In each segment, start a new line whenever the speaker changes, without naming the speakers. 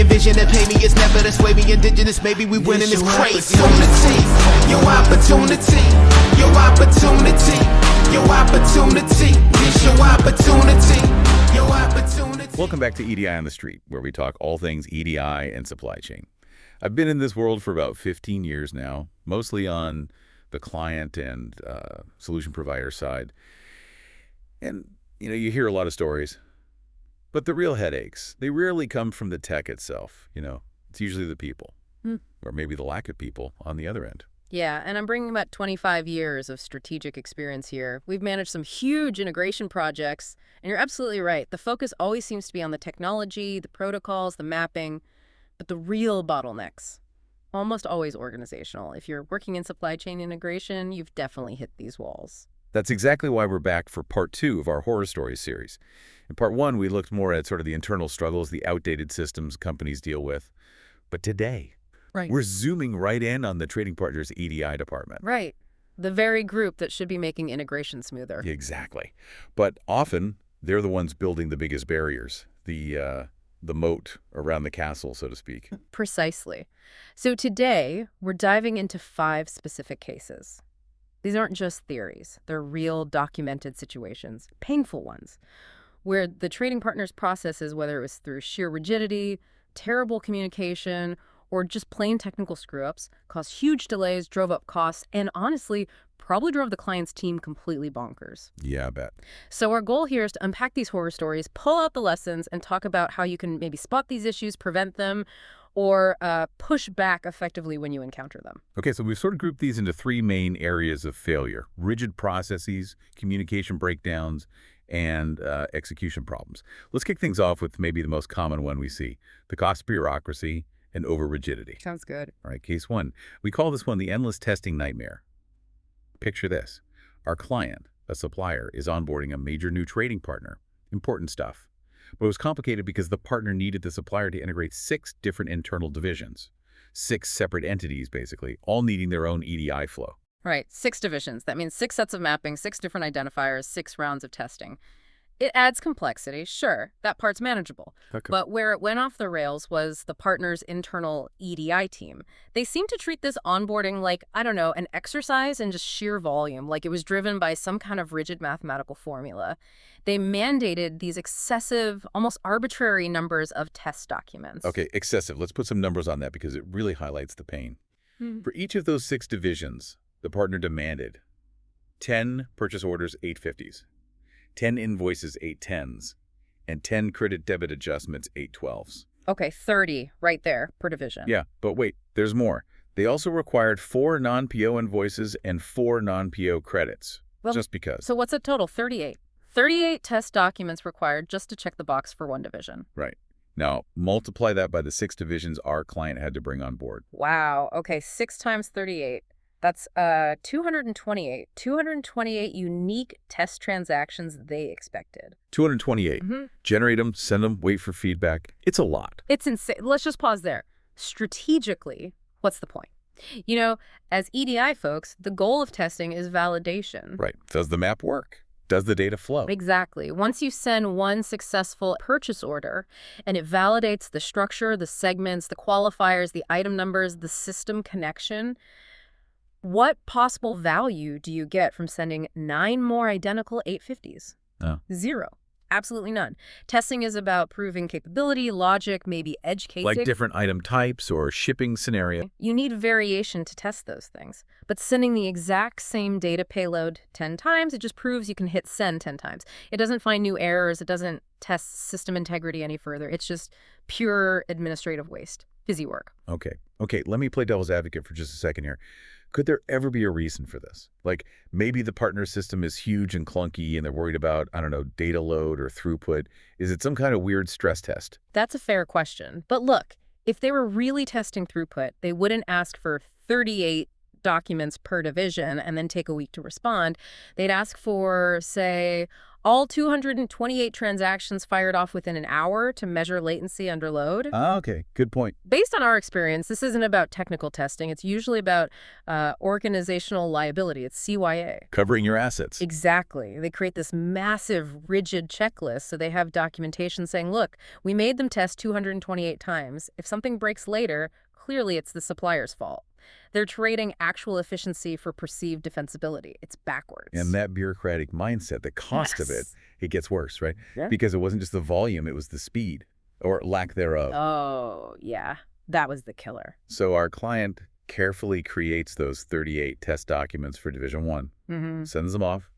vision and pay me. It's never this way. We indigenous, maybe we winning this crazy. Your opportunity, your opportunity, your opportunity. This your opportunity, your opportunity.
Welcome back to EDI on the Street, where we talk all things EDI and supply chain. I've been in this world for about 15 years now, mostly on the client and solution provider side. And, you hear a lot of stories. But the real headaches, they rarely come from the tech itself. It's usually the people, or maybe the lack of people on the other end.
Yeah, and I'm bringing about 25 years of strategic experience here. We've managed some huge integration projects, and you're absolutely right. The focus always seems to be on the technology, the protocols, the mapping, but the real bottlenecks, almost always organizational. If you're working in supply chain integration, you've definitely hit these walls.
That's exactly why we're back for part 2 of our horror stories series. In part 1, we looked more at sort of the internal struggles, the outdated systems companies deal with. But today, we're zooming right in on the trading partners EDI department.
Right. The very group that should be making integration smoother.
Exactly. But often, they're the ones building the biggest barriers, the moat around the castle, so to speak.
Precisely. So today, we're diving into 5 specific cases. These aren't just theories. They're real documented situations, painful ones, where the trading partners' processes, whether it was through sheer rigidity, terrible communication, or just plain technical screw-ups, caused huge delays, drove up costs, and honestly, probably drove the client's team completely bonkers.
Yeah, I bet.
So our goal here is to unpack these horror stories, pull out the lessons, and talk about how you can maybe spot these issues, prevent them, or push back effectively when you encounter them.
Okay, so we've sort of grouped these into 3 main areas of failure: rigid processes, communication breakdowns, and execution problems. Let's kick things off with maybe the most common one we see: the cost of bureaucracy and over-rigidity.
Sounds good.
All right, case 1. We call this one the endless testing nightmare. Picture this. Our client, a supplier, is onboarding a major new trading partner. Important stuff. But it was complicated because the partner needed the supplier to integrate 6 different internal divisions. 6 separate entities, basically, all needing their own EDI flow.
Right, 6 divisions. That means 6 sets of mapping, 6 different identifiers, 6 rounds of testing. It adds complexity, sure, that part's manageable.
Okay.
But where it went off the rails was the partner's internal EDI team. They seemed to treat this onboarding like, I don't know, an exercise in just sheer volume, like it was driven by some kind of rigid mathematical formula. They mandated these excessive, almost arbitrary numbers of test documents.
Okay, excessive. Let's put some numbers on that because it really highlights the pain. For each of those 6 divisions, the partner demanded 10 purchase orders, 850s. 10 invoices, 810s, and 10 credit debit adjustments, 812s.
Okay, 30 right there per division.
Yeah, but wait, there's more. They also required 4 non-PO invoices and 4 non-PO credits, just because.
So what's a total? 38. 38 test documents required just to check the box for one division.
Right. Now, multiply that by the 6 divisions our client had to bring on board.
Wow. Okay, 6 times 38. That's 228. 228 unique test transactions they expected.
228. Generate them, send them, wait for feedback. It's a lot.
It's insane. Let's just pause there. Strategically, what's the point? As EDI folks, the goal of testing is validation.
Right. Does the map work? Does the data flow?
Exactly. Once you send one successful purchase order and it validates the structure, the segments, the qualifiers, the item numbers, the system connection, what possible value do you get from sending 9 more identical 850s?
Oh.
0. Absolutely none. Testing is about proving capability, logic, maybe edge casing.
Like different item types or shipping scenario.
You need variation to test those things. But sending the exact same data payload 10 times, it just proves you can hit send 10 times. It doesn't find new errors. It doesn't test system integrity any further. It's just pure administrative waste. Busy work.
Okay, let me play devil's advocate for just a second here. Could there ever be a reason for this? Like maybe the partner system is huge and clunky and they're worried about, I don't know, data load or throughput. Is it some kind of weird stress test?
That's a fair question. But look, if they were really testing throughput, they wouldn't ask for 38 documents per division and then take a week to respond. They'd ask for, say, All 228 transactions fired off within an hour to measure latency under load.
Ah, okay. Good point.
Based on our experience, this isn't about technical testing. It's usually about organizational liability. It's CYA.
Covering your assets.
Exactly. They create this massive, rigid checklist. So they have documentation saying, look, we made them test 228 times. If something breaks later, clearly it's the supplier's fault. They're trading actual efficiency for perceived defensibility. It's backwards.
And that bureaucratic mindset, the cost of it, it gets worse, right?
Yeah.
Because it wasn't just the volume, it was the speed or lack thereof.
Oh, yeah. That was the killer.
So our client carefully creates those 38 test documents for Division 1, sends them off,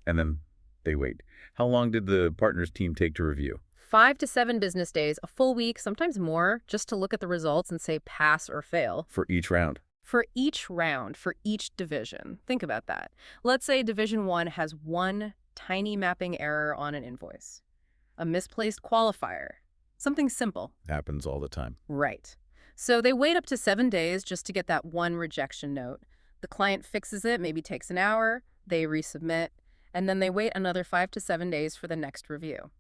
and then they wait. How long did the partners team take to review?
5 to 7 business days, a full week, sometimes more, just to look at the results and say pass or fail.
For each round?
For each round, for each division. Think about that. Let's say Division 1 has one tiny mapping error on an invoice. A misplaced qualifier. Something simple.
Happens all the time.
Right. So they wait up to 7 days just to get that one rejection note. The client fixes it, maybe takes an hour, they resubmit, and then they wait another 5 to 7 days for the next review.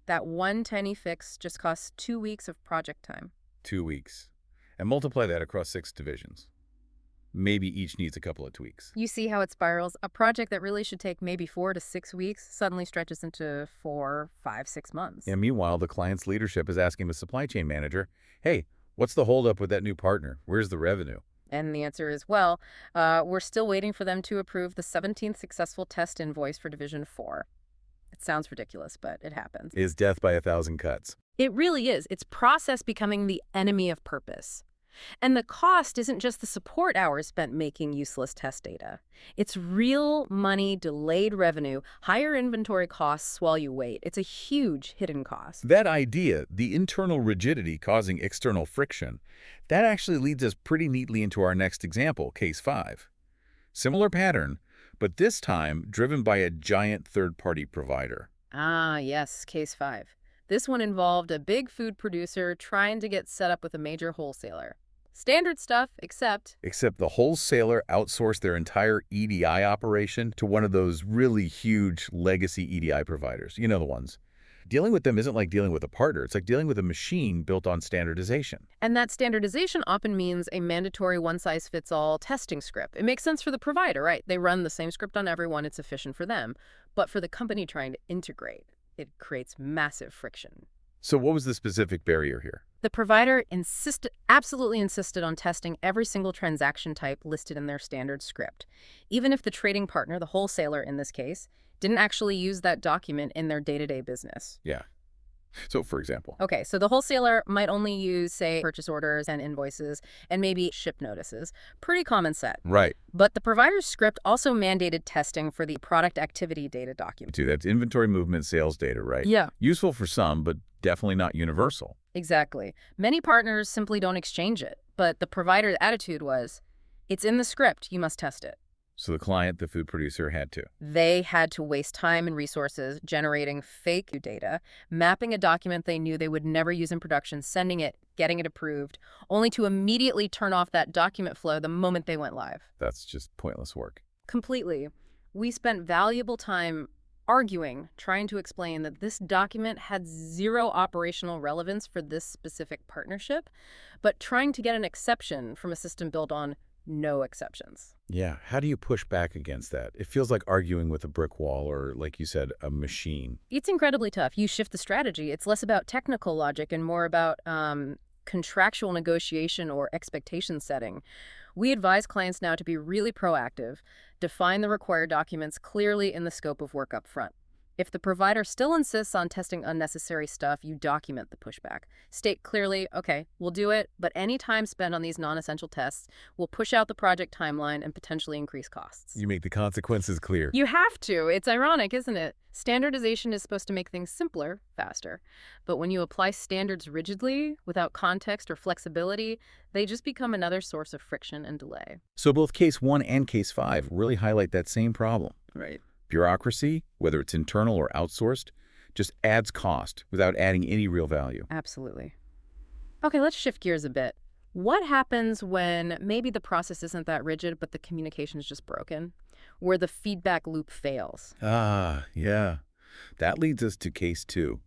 That one tiny fix just costs 2 weeks of project time.
2 weeks. And multiply that across 6 divisions. Maybe each needs a couple of tweaks.
You see how it spirals? A project that really should take maybe 4 to 6 weeks suddenly stretches into 4, 5, 6 months.
And meanwhile, the client's leadership is asking the supply chain manager, hey, what's the holdup with that new partner? Where's the revenue?
And the answer is, well, we're still waiting for them to approve the 17th successful test invoice for Division 4. It sounds ridiculous, but it happens.
Is death by 1,000 cuts.
It really is. It's process becoming the enemy of purpose. And the cost isn't just the support hours spent making useless test data. It's real money, delayed revenue, higher inventory costs while you wait. It's a huge hidden cost.
That idea, the internal rigidity causing external friction, that actually leads us pretty neatly into our next example, Case 5. Similar pattern, but this time driven by a giant third-party provider.
Ah, yes, Case 5. This one involved a big food producer trying to get set up with a major wholesaler. Standard stuff, except
the wholesaler outsourced their entire EDI operation to one of those really huge legacy EDI providers. You know the ones. Dealing with them isn't like dealing with a partner. It's like dealing with a machine built on standardization.
And that standardization often means a mandatory one-size-fits-all testing script. It makes sense for the provider, right? They run the same script on everyone. It's efficient for them. But for the company trying to integrate, it creates massive friction.
So what was the specific barrier here?
The provider absolutely insisted on testing every single transaction type listed in their standard script, even if the trading partner, the wholesaler in this case, didn't actually use that document in their day-to-day business.
Yeah. So, for example.
Okay, so the wholesaler might only use, say, purchase orders and invoices and maybe ship notices. Pretty common set.
Right.
But the provider's script also mandated testing for the product activity data document.
That's inventory movement sales data, right?
Yeah.
Useful for some, but definitely not universal.
Exactly. Many partners simply don't exchange it, but the provider's attitude was, it's in the script, you must test it.
So the client, the food producer, had to.
They had to waste time and resources generating fake data, mapping a document they knew they would never use in production, sending it, getting it approved, only to immediately turn off that document flow the moment they went live.
That's just pointless work.
Completely. We spent valuable time arguing, trying to explain that this document had zero operational relevance for this specific partnership, but trying to get an exception from a system built on no exceptions.
Yeah. How do you push back against that? It feels like arguing with a brick wall or, like you said, a machine.
It's incredibly tough. You shift the strategy. It's less about technical logic and more about contractual negotiation or expectation setting. We advise clients now to be really proactive, define the required documents clearly in the scope of work up front. If the provider still insists on testing unnecessary stuff, you document the pushback. State clearly, okay, we'll do it, but any time spent on these non-essential tests will push out the project timeline and potentially increase costs.
You make the consequences clear.
You have to. It's ironic, isn't it? Standardization is supposed to make things simpler, faster. But when you apply standards rigidly, without context or flexibility, they just become another source of friction and delay.
So both Case 1 and Case 5 really highlight that same problem.
Right.
Bureaucracy, whether it's internal or outsourced, just adds cost without adding any real value.
Absolutely. Okay, let's shift gears a bit. What happens when maybe the process isn't that rigid, but the communication is just broken, where the feedback loop fails?
Ah, yeah. That leads us to case 2,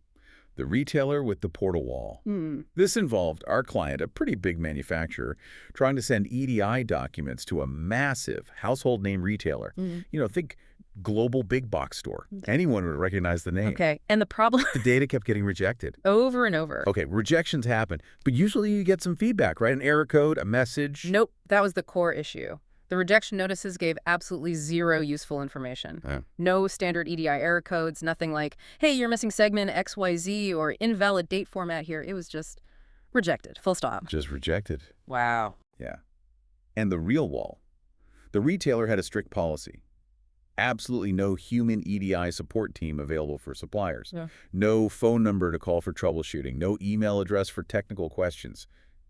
the retailer with the portal wall.
Hmm.
This involved our client, a pretty big manufacturer, trying to send EDI documents to a massive household name retailer. Think global big box store. Anyone would recognize the name.
Okay, and the problem
The data kept getting rejected.
over and over.
Okay, rejections happen, but usually you get some feedback, right? An error code, a message.
Nope, that was the core issue. The rejection notices gave absolutely zero useful information.
Yeah.
No standard EDI error codes, nothing like, hey, you're missing segment XYZ or invalid date format here. It was just rejected, full stop.
Just rejected.
Wow.
Yeah. And the real wall. The retailer had a strict policy. Absolutely no human EDI support team available for suppliers.
Yeah.
No phone number to call for troubleshooting. No email address for technical questions.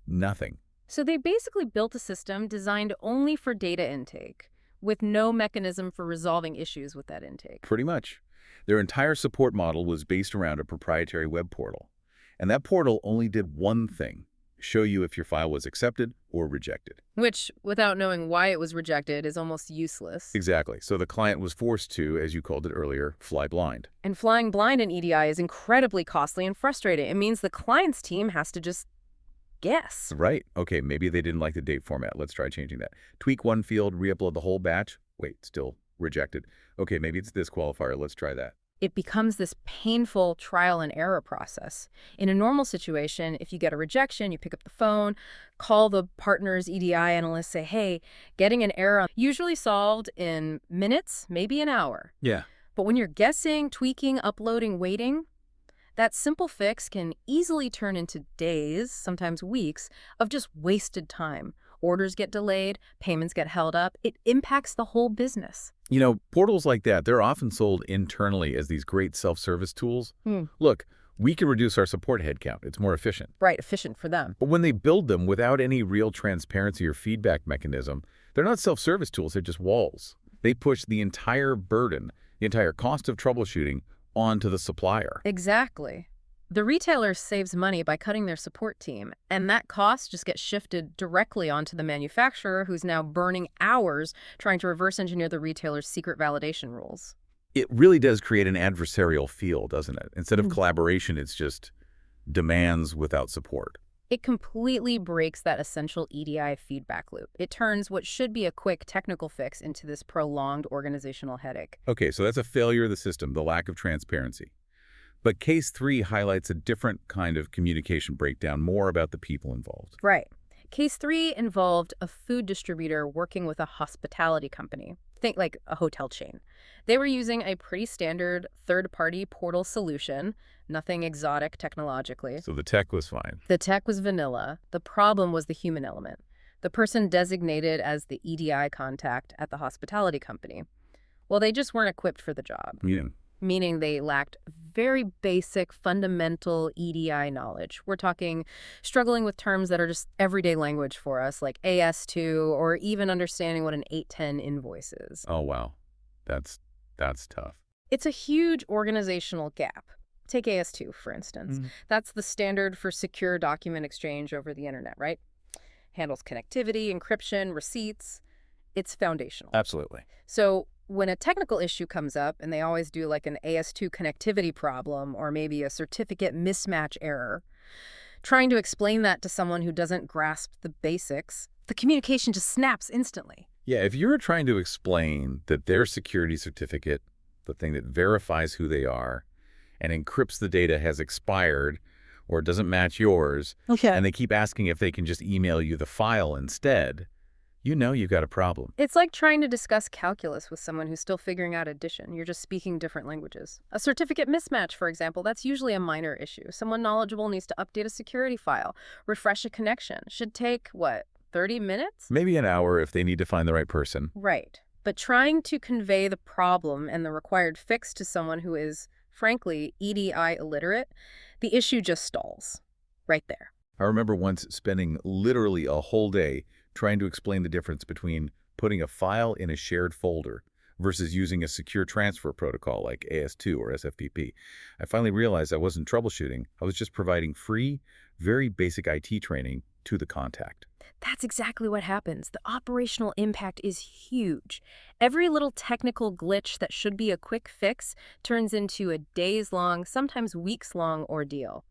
Nothing.
So they basically built a system designed only for data intake, with no mechanism for resolving issues with that intake.
Pretty much. Their entire support model was based around a proprietary web portal. And that portal only did one thing: show you if your file was accepted or rejected.
Which, without knowing why it was rejected, is almost useless.
Exactly. So the client was forced to, as you called it earlier, fly blind.
And flying blind in EDI is incredibly costly and frustrating. It means the client's team has to just guess.
Right. Okay, maybe they didn't like the date format. Let's try changing that. Tweak one field, re-upload the whole batch. Wait, still rejected. Okay, maybe it's this qualifier. Let's try that.
It becomes this painful trial and error process. In a normal situation, if you get a rejection, you pick up the phone, call the partner's EDI analyst, say, hey, getting an error usually solved in minutes, maybe an hour.
Yeah.
But when you're guessing, tweaking, uploading, waiting, that simple fix can easily turn into days, sometimes weeks, of just wasted time. Orders get delayed, payments get held up. It impacts the whole business.
Portals like that, they're often sold internally as these great self-service tools. Look, we can reduce our support headcount. It's more efficient.
Right, efficient for them.
But when they build them without any real transparency or feedback mechanism, they're not self-service tools, they're just walls. They push the entire burden, the entire cost of troubleshooting onto the supplier.
Exactly. The retailer saves money by cutting their support team, and that cost just gets shifted directly onto the manufacturer, who's now burning hours trying to reverse engineer the retailer's secret validation rules.
It really does create an adversarial feel, doesn't it? Instead of collaboration, it's just demands without support.
It completely breaks that essential EDI feedback loop. It turns what should be a quick technical fix into this prolonged organizational headache.
Okay, so that's a failure of the system, the lack of transparency. But case 3 highlights a different kind of communication breakdown, more about the people involved.
Right. Case 3 involved a food distributor working with a hospitality company. Think like a hotel chain. They were using a pretty standard third-party portal solution, nothing exotic technologically.
So the tech was fine.
The tech was vanilla. The problem was the human element. The person designated as the EDI contact at the hospitality company. Well, they just weren't equipped for the job. Meaning they lacked very basic, fundamental EDI knowledge. We're talking struggling with terms that are just everyday language for us, like AS2, or even understanding what an 810 invoice is.
Oh, wow. That's tough.
It's a huge organizational gap. Take AS2, for instance. That's the standard for secure document exchange over the internet, right? Handles connectivity, encryption, receipts. It's foundational.
Absolutely.
So when a technical issue comes up, and they always do like an AS2 connectivity problem or maybe a certificate mismatch error, trying to explain that to someone who doesn't grasp the basics, the communication just snaps instantly.
Yeah, if you're trying to explain that their security certificate, the thing that verifies who they are and encrypts the data, has expired or doesn't match yours, and they keep asking if they can just email you the file instead, you've got a problem.
It's like trying to discuss calculus with someone who's still figuring out addition. You're just speaking different languages. A certificate mismatch, for example, that's usually a minor issue. Someone knowledgeable needs to update a security file, refresh a connection. Should take, 30 minutes?
Maybe an hour if they need to find the right person.
Right. But trying to convey the problem and the required fix to someone who is, frankly, EDI illiterate, the issue just stalls. Right there.
I remember once spending literally a whole day trying to explain the difference between putting a file in a shared folder versus using a secure transfer protocol like AS2 or SFTP. I finally realized I wasn't troubleshooting. I was just providing free, very basic IT training to the contact.
That's exactly what happens. The operational impact is huge. Every little technical glitch that should be a quick fix turns into a days-long, sometimes weeks-long ordeal.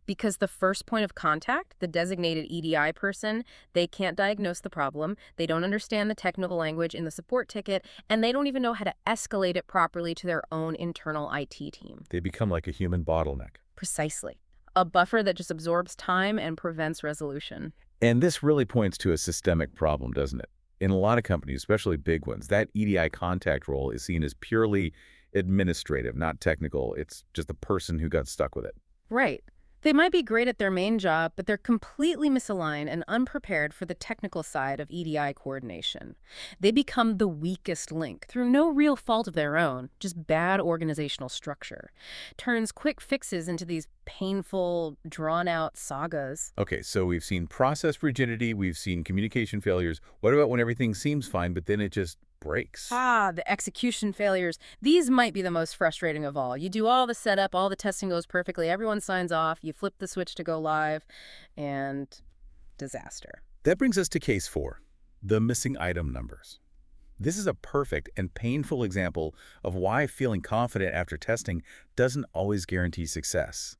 Because the first point of contact, the designated EDI person, they can't diagnose the problem, they don't understand the technical language in the support ticket, and they don't even know how to escalate it properly to their own internal IT team.
They become like a human bottleneck.
Precisely. A buffer that just absorbs time and prevents resolution.
And this really points to a systemic problem, doesn't it? In a lot of companies, especially big ones, that EDI contact role is seen as purely administrative, not technical. It's just the person who got stuck with it.
Right. They might be great at their main job, but they're completely misaligned and unprepared for the technical side of EDI coordination. They become the weakest link through no real fault of their own, just bad organizational structure. Turns quick fixes into these painful, drawn-out sagas.
Okay, so we've seen process rigidity, we've seen communication failures. What about when everything seems fine, but then it just breaks?
The execution failures. These might be the most frustrating of all. You do all the setup, all the testing goes perfectly, everyone signs off, you flip the switch to go live, and disaster.
That brings us to case 4, the missing item numbers. This is a perfect and painful example of why feeling confident after testing doesn't always guarantee success.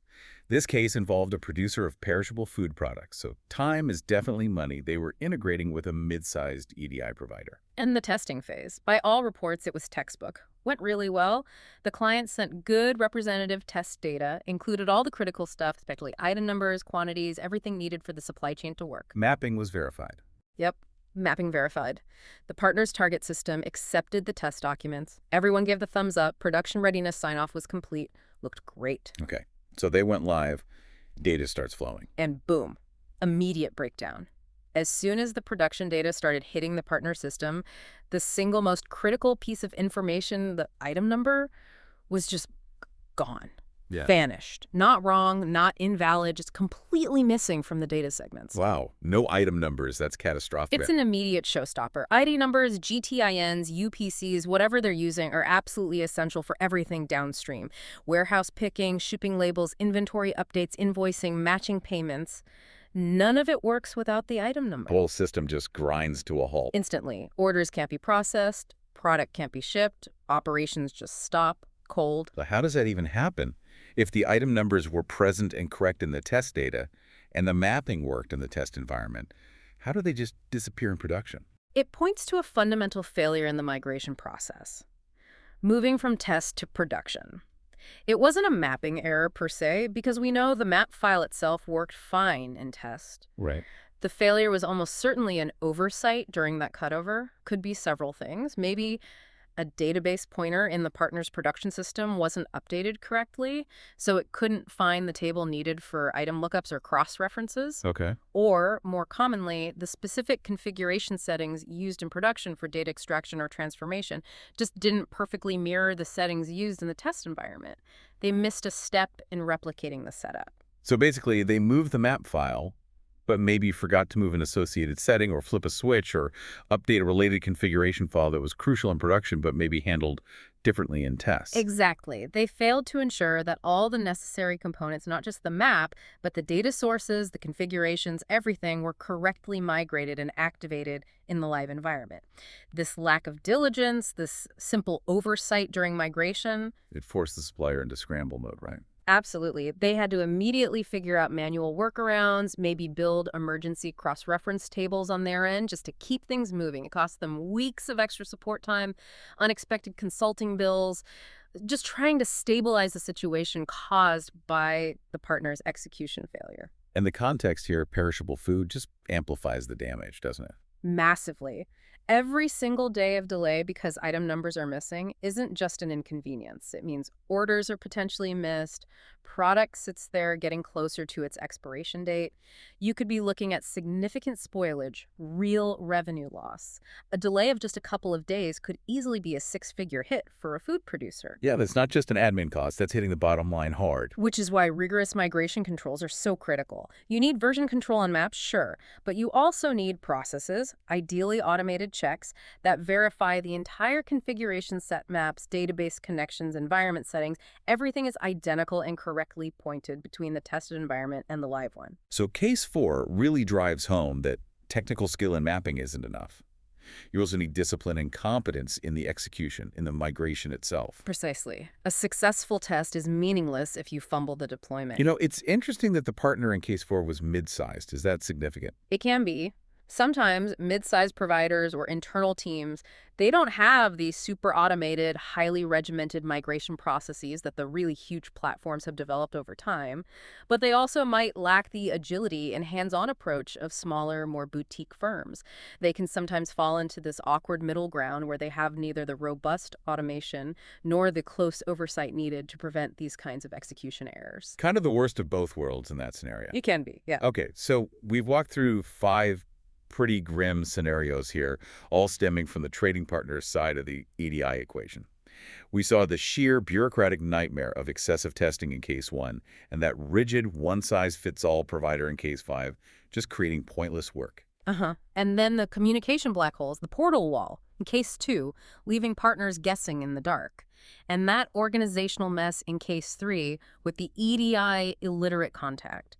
This case involved a producer of perishable food products, so time is definitely money. They were integrating with a mid-sized EDI provider.
And the testing phase. By all reports, it was textbook. Went really well. The client sent good representative test data, included all the critical stuff, especially item numbers, quantities, everything needed for the supply chain to work.
Mapping was verified.
Yep. Mapping verified. The partner's target system accepted the test documents. Everyone gave the thumbs up. Production readiness sign-off was complete. Looked great.
Okay, so they went live. Data starts flowing.
And boom, immediate breakdown. As soon as the production data started hitting the partner system, the single most critical piece of information, the item number, was just gone.
Yeah.
Vanished. Not wrong, not invalid, just completely missing from the data segments.
Wow, no item numbers. That's catastrophic.
It's an immediate showstopper. ID numbers, GTINs, UPCs, whatever they're using are absolutely essential for everything downstream. Warehouse picking, shipping labels, inventory updates, invoicing, matching payments. None of it works without the item number.
The whole system just grinds to a halt.
Instantly. Orders can't be processed, product can't be shipped, operations just stop, cold.
So how does that even happen? If the item numbers were present and correct in the test data, and the mapping worked in the test environment, how do they just disappear in production?
It points to a fundamental failure in the migration process. Moving from test to production. It wasn't a mapping error per se, because we know the map file itself worked fine in test.
Right.
The failure was almost certainly an oversight during that cutover. Could be several things. Maybe a database pointer in the partner's production system wasn't updated correctly, so it couldn't find the table needed for item lookups or cross-references.
Okay.
Or, more commonly, the specific configuration settings used in production for data extraction or transformation just didn't perfectly mirror the settings used in the test environment. They missed a step in replicating the setup.
So basically, they moved the map file, but maybe forgot to move an associated setting or flip a switch or update a related configuration file that was crucial in production but maybe handled differently in tests.
Exactly. They failed to ensure that all the necessary components, not just the map, but the data sources, the configurations, everything were correctly migrated and activated in the live environment. This lack of diligence, this simple oversight during migration.
It forced the supplier into scramble mode, right?
Absolutely. They had to immediately figure out manual workarounds, maybe build emergency cross-reference tables on their end just to keep things moving. It cost them weeks of extra support time, unexpected consulting bills, just trying to stabilize the situation caused by the partner's execution failure.
And the context here, perishable food, just amplifies the damage, doesn't it?
Massively. Every single day of delay because item numbers are missing isn't just an inconvenience. It means orders are potentially missed, product sits there getting closer to its expiration date. You could be looking at significant spoilage, real revenue loss. A delay of just a couple of days could easily be a six-figure hit for a food producer.
Yeah, that's not just an admin cost. That's hitting the bottom line hard.
Which is why rigorous migration controls are so critical. You need version control on maps, sure, but you also need processes, ideally automated checks, that verify the entire configuration set maps, database connections, environment settings. Everything is identical and correctly pointed between the tested environment and the live one.
So case 4 really drives home that technical skill and mapping isn't enough. You also need discipline and competence in the execution, in the migration itself.
Precisely. A successful test is meaningless if you fumble the deployment.
You know, it's interesting that the partner in case 4 was mid-sized. Is that significant?
It can be. Sometimes mid-sized providers or internal teams, they don't have these super automated, highly regimented migration processes that the really huge platforms have developed over time, but they also might lack the agility and hands-on approach of smaller, more boutique firms. They can sometimes fall into this awkward middle ground where they have neither the robust automation nor the close oversight needed to prevent these kinds of execution errors.
Kind of the worst of both worlds in that scenario.
It can be, yeah.
Okay, so we've walked through 5 pretty grim scenarios here, all stemming from the trading partner's side of the EDI equation. We saw the sheer bureaucratic nightmare of excessive testing in case 1 and that rigid one-size-fits-all provider in case 5, just creating pointless work.
And then the communication black holes, the portal wall, in case 2, leaving partners guessing in the dark. And that organizational mess in case 3 with the EDI illiterate contact,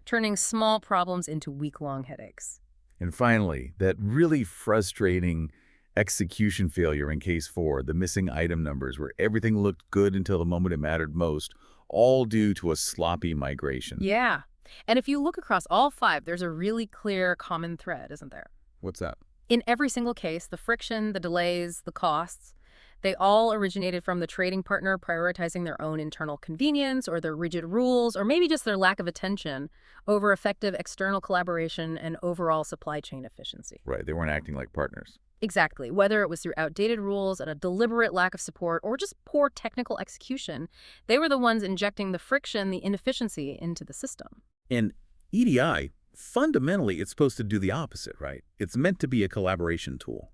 turning small problems into week-long headaches.
And finally, that really frustrating execution failure in case 4, the missing item numbers where everything looked good until the moment it mattered most, all due to a sloppy migration.
Yeah. And if you look across all 5, there's a really clear common thread, isn't there?
What's that?
In every single case, the friction, the delays, the costs, they all originated from the trading partner prioritizing their own internal convenience or their rigid rules or maybe just their lack of attention over effective external collaboration and overall supply chain efficiency.
Right, they weren't acting like partners.
Exactly. Whether it was through outdated rules and a deliberate lack of support or just poor technical execution, they were the ones injecting the friction, the inefficiency into the system.
In EDI, fundamentally, it's supposed to do the opposite, right? It's meant to be a collaboration tool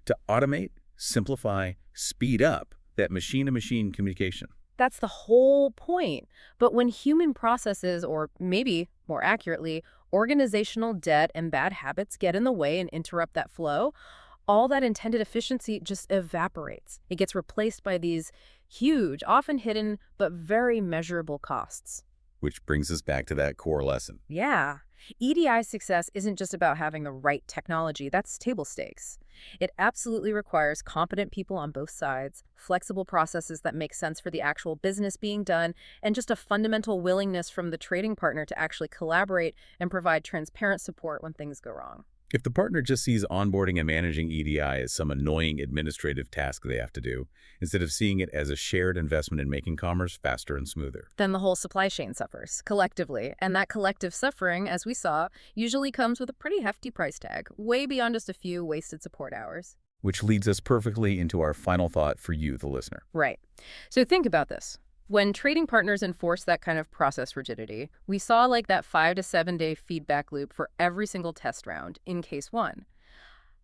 to automate, simplify, speed up that machine-to-machine communication.
That's the whole point. But when human processes, or maybe more accurately, organizational debt and bad habits get in the way and interrupt that flow, all that intended efficiency just evaporates. It gets replaced by these huge, often hidden, but very measurable costs.
Which brings us back to that core lesson.
Yeah. EDI success isn't just about having the right technology. That's table stakes. It absolutely requires competent people on both sides, flexible processes that make sense for the actual business being done, and just a fundamental willingness from the trading partner to actually collaborate and provide transparent support when things go wrong.
If the partner just sees onboarding and managing EDI as some annoying administrative task they have to do, instead of seeing it as a shared investment in making commerce faster and smoother,
then the whole supply chain suffers collectively. And that collective suffering, as we saw, usually comes with a pretty hefty price tag, way beyond just a few wasted support hours.
which leads us perfectly into our final thought for you, the listener.
Right. So think about this. When trading partners enforce that kind of process rigidity, we saw like that 5 to 7 day feedback loop for every single test round in case 1.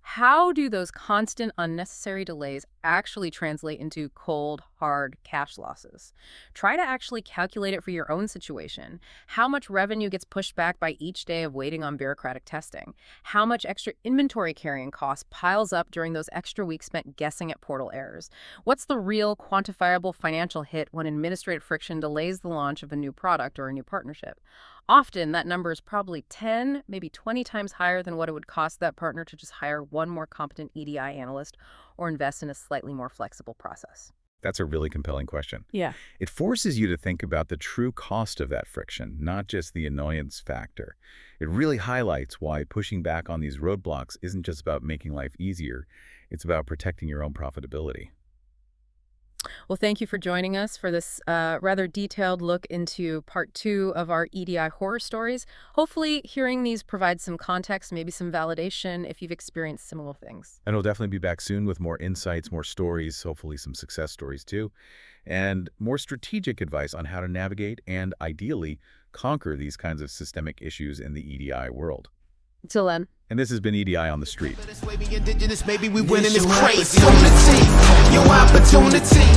How do those constant unnecessary delays actually translate into cold, hard cash losses? Try to actually calculate it for your own situation. How much revenue gets pushed back by each day of waiting on bureaucratic testing? How much extra inventory carrying cost piles up during those extra weeks spent guessing at portal errors? What's the real quantifiable financial hit when administrative friction delays the launch of a new product or a new partnership? Often, that number is probably 10, maybe 20 times higher than what it would cost that partner to just hire one more competent EDI analyst or invest in a slightly more flexible process.
That's a really compelling question.
Yeah.
It forces you to think about the true cost of that friction, not just the annoyance factor. It really highlights why pushing back on these roadblocks isn't just about making life easier, it's about protecting your own profitability.
Well, thank you for joining us for this rather detailed look into part 2 of our EDI horror stories. Hopefully, hearing these provides some context, maybe some validation if you've experienced similar things.
And we'll definitely be back soon with more insights, more stories, hopefully some success stories too, and more strategic advice on how to navigate and, ideally, conquer these kinds of systemic issues in the EDI world.
Until then.
And this has been EDI on the Street.
Maybe we winning this crazy. Opportunity, your opportunity.